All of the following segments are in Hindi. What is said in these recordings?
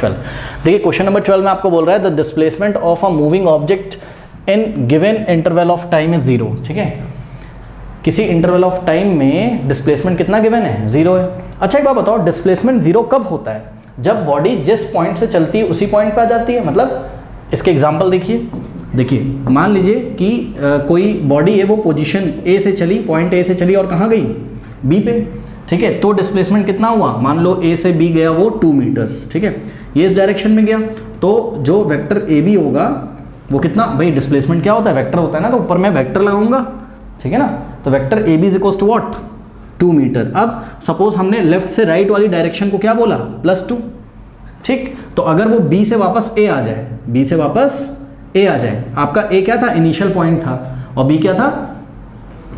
देखिए क्वेश्चन नंबर 12 में आपको बोल रहा है the displacement of a moving object in given interval of time is zero. ठीक है, किसी इंटरवल ऑफ टाइम में डिस्प्लेसमेंट कितना गिवन है, जीरो है। अच्छा एक बात बताओ, डिस्प्लेसमेंट जीरो कब होता है? जब बॉडी जिस पॉइंट से चलती है उसी पॉइंट पे आ जाती है। मतलब इसके एग्जांपल देखिए मान लीजिए कि कोई बॉडी है, वो पोजीशन ए से चली, पॉइंट ए से चली और कहाँ गई, बी पे। ठीक है, तो डिस्प्लेसमेंट कितना हुआ, मान लो ए से बी गया वो 2 मीटर्स। ठीक है, ये इस डायरेक्शन में गया, तो जो वेक्टर ए बी होगा वो कितना, भाई डिस्प्लेसमेंट क्या होता है, वेक्टर होता है ना, तो ऊपर मैं वेक्टर लगाऊंगा। ठीक है ना, तो vector A B is equals to what, 2 metre. अब सपोज हमने लेफ्ट से राइट वाली डायरेक्शन को क्या बोला, +2। ठीक, तो अगर वो बी से वापस ए आ जाए, बी से वापस ए आ जाए, आपका ए क्या था, इनिशियल पॉइंट था, और बी क्या था,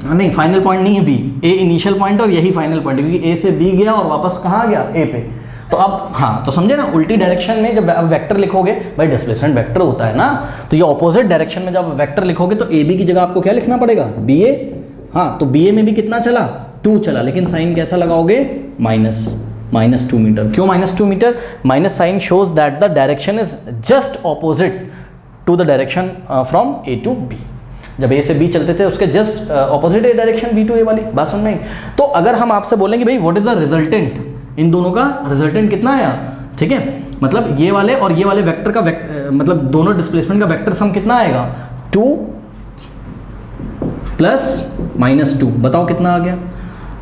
नहीं फाइनल पॉइंट नहीं है बी, ए इनिशियल पॉइंट और यही फाइनल पॉइंट, क्योंकि ए से बी गया और वापस कहाँ गया, ए पे। तो अब हाँ, तो समझे ना, उल्टी डायरेक्शन में जब वेक्टर लिखोगे, भाई डिस्प्लेसमेंट वेक्टर होता है ना, तो ये ऑपोजिट डायरेक्शन में जब वेक्टर लिखोगे तो ए बी की जगह आपको क्या लिखना पड़ेगा, बी ए। हाँ, तो बी ए में भी कितना चला, 2 चला, लेकिन साइन कैसा लगाओगे, -2 मीटर। क्यों -2 metre? Minus sign shows that the direction is just opposite to the direction from A to B. जब ए से बी चलते थे उसके जस्ट ऑपोजिट है डायरेक्शन बी टू ए वाली, बात समझ में आई? तो अगर हम आपसे बोलेंगे भाई व्हाट इज द रिजल्टेंट, इन दोनों का रिजल्टेंट कितना आया, ठीक है, मतलब ये वाले और ये वाले वेक्टर का मतलब दोनों डिस्प्लेसमेंट का वेक्टर सम कितना आएगा, 2 + -2, बताओ कितना आ गया,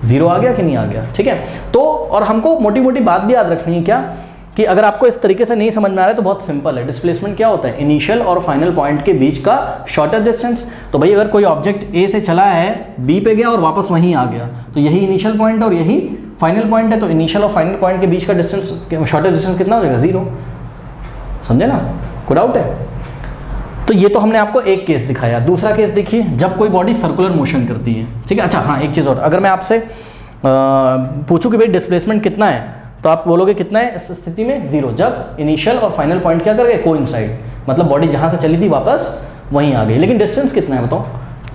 0 आ गया कि नहीं आ गया? ठीक है, तो और हमको मोटी मोटी बात भी याद रखनी है क्या, कि अगर आपको इस तरीके से नहीं समझ में आ रहा है तो बहुत सिंपल है। डिस्प्लेसमेंट क्या होता है, इनिशियल और फाइनल पॉइंट के बीच का शॉर्टेस्ट डिस्टेंस। तो भाई अगर कोई ऑब्जेक्ट ए से चला है, बी पे गया और वापस वहीं आ गया, तो यही इनिशियल पॉइंट और यही फाइनल पॉइंट है, तो इनिशियल और फाइनल पॉइंट के बीच का डिस्टेंस, शॉर्टेस्ट डिस्टेंस कितना हो जाएगा, 0। समझे ना, कोई डाउट है? तो ये तो हमने आपको एक केस दिखाया। दूसरा केस देखिए, जब कोई बॉडी सर्कुलर मोशन करती है। ठीक है, अच्छा हाँ, एक चीज़ और, अगर मैं आपसे पूछूं कि भाई डिस्प्लेसमेंट कितना है, तो आप बोलोगे कितना है इस स्थिति में, 0, जब इनिशियल और फाइनल पॉइंट क्या कर गए, कोइंसाइड, मतलब बॉडी जहां से चली थी वापस वहीं आ गई। लेकिन डिस्टेंस कितना है बताओ,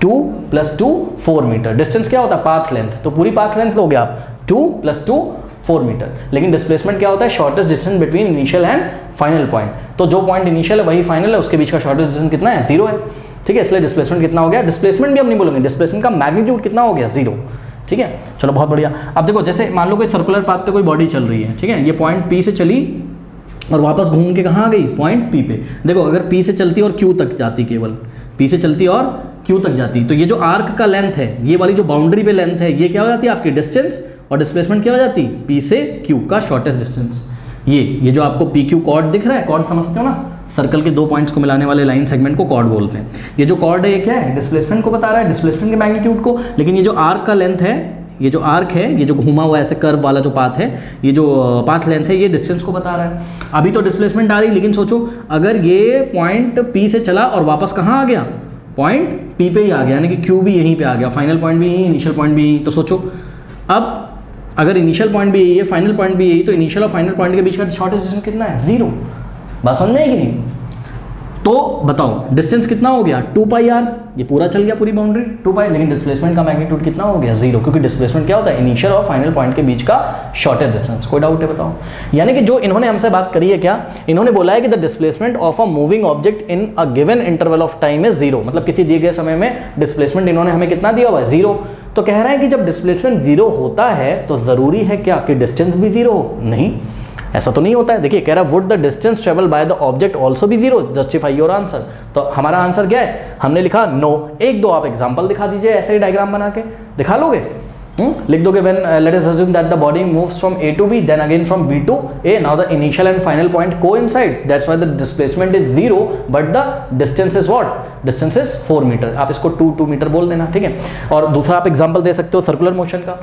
2 + 2 4 मीटर। डिस्टेंस क्या होता है, पाथ लेंथ, तो पूरी पाथ लेंथ लोगे आप, 2 + 2 4 मीटर। लेकिन डिस्प्लेसमेंट क्या होता है, shortest distance between initial and final point. तो जो पॉइंट इनिशियल है वही फाइनल है, उसके बीच का शॉर्टेस्ट डिस्टेंस कितना है, 0 है। ठीक है, इसलिए डिस्प्लेसमेंट कितना हो गया, डिस्प्लेसमेंट भी हम नहीं बोलेंगे, डिस्प्लेसमेंट का मैग्नीट्यूड कितना हो गया, 0। ठीक है, चलो बहुत बढ़िया। अब देखो, जैसे मान लो कोई सर्कुलर पाथ पे कोई बॉडी चल रही है, ठीक है, ये पॉइंट P से चली और वापस घूम के कहाँ आ गई, पॉइंट P पे। देखो अगर P से चलती और Q तक जाती, केवल P से चलती और Q तक जाती, तो ये जो आर्क का लेंथ है, ये वाली जो बाउंड्री पे लेंथ है, ये क्या हो जाती है आपकी डिस्टेंस, और डिस्प्लेसमेंट क्या हो जाती, P से Q का शॉर्टेस्ट डिस्टेंस। ये जो आपको PQ कॉर्ड दिख रहा है, कॉर्ड समझते हो ना, सर्कल के 2 पॉइंट्स को मिलाने वाले लाइन सेगमेंट को कॉर्ड बोलते हैं। ये जो कॉर्ड है ये क्या है, डिस्प्लेसमेंट को बता रहा है, डिस्प्लेसमेंट के मैग्नीट्यूड को। लेकिन ये जो आर्क का लेंथ है, ये जो आर्क है, ये जो घुमा हुआ ऐसे कर्व वाला जो पाथ है, ये जो पाथ लेंथ है, ये डिस्टेंस को बता रहा है। अभी तो डिस्प्लेसमेंट आ रही, लेकिन सोचो अगर ये पॉइंट P से चला और वापस कहाँ आ गया, पॉइंट P पे ही आ गया, यानी कि Q भी यहीं पे आ गया, फाइनल पॉइंट भी यहीं, इनिशियल पॉइंट भी यहीं। तो सोचो अब अगर इनिशियल पॉइंट भी यही है, फाइनल पॉइंट भी यही, तो इनिशियल और फाइनल पॉइंट के बीच का शॉर्टेस्ट डिस्टेंस कितना है, 0। बात समझ में आई कि नहीं? तो बताओ डिस्टेंस कितना हो गया, 2πr, ये पूरा चल गया पूरी बाउंड्री 2π, लेकिन डिस्प्लेसमेंट का मैग्नीट्यूड कितना हो गया, 0, क्योंकि डिस्प्लेसमेंट क्या होता है, इनिशियल और फाइनल पॉइंट के बीच का शॉर्टेस्ट डिस्टेंस। कोई डाउट है बताओ? यानी कि जो इन्होंने हमसे बात करी है क्या, इन्होंने बोला है कि the displacement of a moving object in a given interval of time is 0, मतलब किसी दिए गए समय में डिस्प्लेसमेंट इन्होंने हमें कितना दिया हुआ है, 0। तो कह रहे हैं कि जब डिस्प्लेसमेंट 0 होता है तो जरूरी है क्या कि डिस्टेंस भी 0 हो? नहीं, ऐसा तो नहीं होता है। देखिए कह रहा है would the distance travel by the object also be 0, justify your answer. तो हमारा आंसर क्या है, हमने लिखा नो। 1-2 आप एग्जांपल दिखा दीजिए, ऐसे ही डायग्राम बना के दिखा लोगे, लिख दोगे when let us assume that the body moves from A to B then again from B to A, now the initial and final point coincide, that's why the displacement is 0 but the distance is what, distance is 4 metre. आप इसको 2 मीटर बोल देना, ठीक है। और दूसरा आप एग्जांपल दे सकते हो सर्कुलर मोशन का।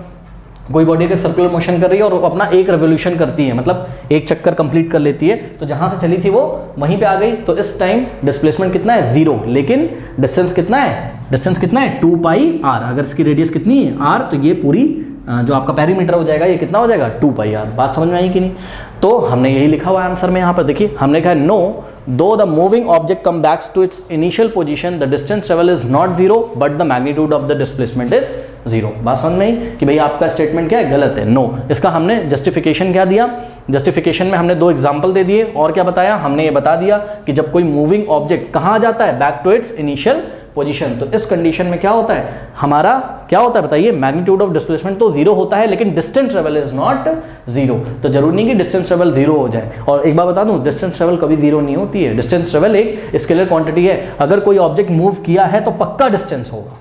कोई बॉडी अगर सर्कुलर मोशन कर रही है और अपना एक रेवोल्यूशन करती है, मतलब एक चक्कर कंप्लीट कर लेती है, तो जहां से चली थी वो वहीं पे आ गई, तो इस टाइम डिस्प्लेसमेंट कितना है, 0, लेकिन डिस्टेंस कितना है, डिस्टेंस कितना है, 2πr। अगर इसकी रेडियस कितनी है, r, तो ये पूरी जो आपका पेरीमीटर हो जाएगा, ये कितना हो जाएगा, 2πr। बात समझ में आई कि नहीं? तो हमने यही लिखा हुआ है आंसर में, यहाँ पर देखिए हमने कहा no, though the moving object come backs to its initial position the distance travel is not 0 but the magnitude of the displacement is 0। बात समझ में आई कि भाई आपका स्टेटमेंट क्या है, गलत है, नो। इसका हमने जस्टिफिकेशन क्या दिया, जस्टिफिकेशन में हमने 2 एग्जाम्पल दे दिए और क्या बताया, हमने ये बता दिया कि जब कोई मूविंग ऑब्जेक्ट कहाँ जाता है, back to its initial position, तो इस कंडीशन में क्या होता है, हमारा क्या होता है बताइए, मैग्नीट्यूड ऑफ डिस्प्लेसमेंट तो 0 होता है, लेकिन डिस्टेंस ट्रेवल इज नॉट 0। तो जरूरी नहीं कि डिस्टेंस ट्रेवल 0 हो जाए। और एक बात बता दूं, डिस्टेंस ट्रेवल कभी 0 नहीं होती है। डिस्टेंस ट्रेवल एक स्केलर क्वांटिटी है। अगर कोई ऑब्जेक्ट मूव किया है तो पक्का डिस्टेंस होगा,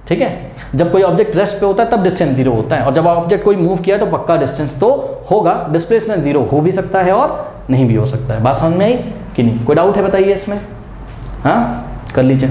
ठीक है। जब कोई ऑब्जेक्ट रेस्ट पे होता है तब डिस्टेंस 0 होता है, और जब ऑब्जेक्ट कोई मूव किया है तो पक्का डिस्टेंस तो होगा। डिस्प्लेसमेंट 0 हो भी सकता है और नहीं भी हो सकता है। बात समझ में आई कि नहीं? कोई डाउट है बताइए इसमें? हाँ, कर लीजिए।